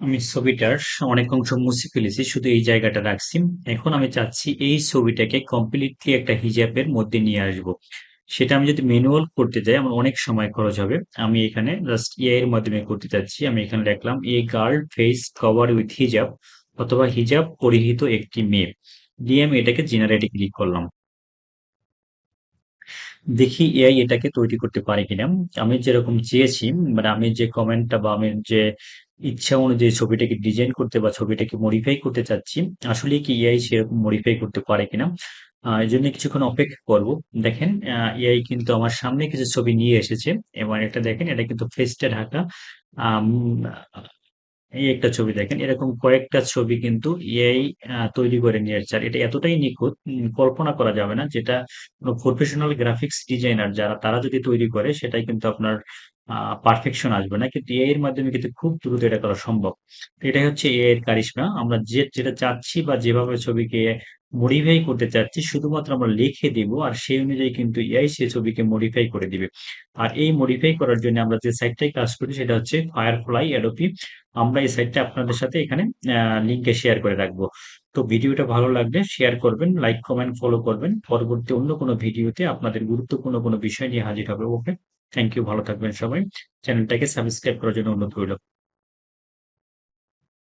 আমি ছবিটার অনেক অংশ মুছে ফেলেছি, শুধু এই জায়গাটা রাখছি। এখন আমি চাচ্ছি এই ছবিটাকে কমপ্লিটলি একটা হিজাবের মধ্যে নিয়ে আসব। সেটা আমি যদি ম্যানুয়াল করতে যাই আমার অনেক সময় খরচ হবে। আমি এখানে জাস্ট এআই এর মাধ্যমে করতে চাচ্ছি। আমি এখানে লিখলাম a girl face cover with হিজাব, অথবা হিজাব পরিহিত একটি মেয়ে, দিয়ে আমি এটাকে জেনারেটে ক্লিক করলাম। দেখি এআই এটাকে তৈরি করতে পারে কিনা। আমি যেরকম চেয়েছি, মানে আমি যে কমেন্টটা বা আমি যে ইচ্ছা অনুযায়ী ছবিটাকে ডিজাইন করতে বা ছবিটাকে মডিফাই করতে চাচ্ছি, আসলে কি এআই সেরকম মডিফাই করতে পারে কিনা। এই জন্য কিছুক্ষণ অপেক্ষা করব। দেখেন, এআই কিন্তু আমার সামনে কিছু ছবি নিয়ে এসেছে, এবং এটা দেখেন, এটা কিন্তু ফেস্টে ঢাকা। আম, এই একটা ছবি দেখেন, এরকম কয়েকটা ছবি কিন্তু এআই তৈরি করে নিয়ে আসছে। আর এটা এতটাই নিখুঁত, কল্পনা করা যাবে না। যেটা কোনো প্রফেশনাল গ্রাফিক্স ডিজাইনার যারা, তারা যদি তৈরি করে, সেটাই কিন্তু আপনার পারফেকশন আসবে না, কিন্তু এআই এর মাধ্যমে কিন্তু খুব দ্রুত এটা করা সম্ভব। তো এটাই হচ্ছে এআই এর কারিশমা। আমরা যেটা চাচ্ছি বা যেভাবে ছবিকে মডিফাই করতে চাচ্ছি, শুধুমাত্র আমরা লিখে দিব, আর সেই অনুযায়ী কিন্তু এআই সেই ছবিকে মডিফাই করে দিবে। আর এই মডিফাই করার জন্য আমরা যে সাইটটাই কাজ করি সেটা হচ্ছে ফায়ারফ্লাই অ্যাডোবি। আমরা এই সাইটটা আপনাদের সাথে এখানে লিঙ্কে শেয়ার করে রাখবো। তো ভিডিওটা ভালো লাগলে শেয়ার করবেন, লাইক কমেন্ট ফলো করবেন। পরবর্তী অন্য কোনো ভিডিওতে আপনাদের গুরুত্বপূর্ণ কোনো বিষয় নিয়ে হাজির হবে। ওকে, থ্যাংক ইউ, ভালো থাকবেন সবাই। চ্যানেলটাকে সাবস্ক্রাইব করার জন্য অনুরোধ রইল।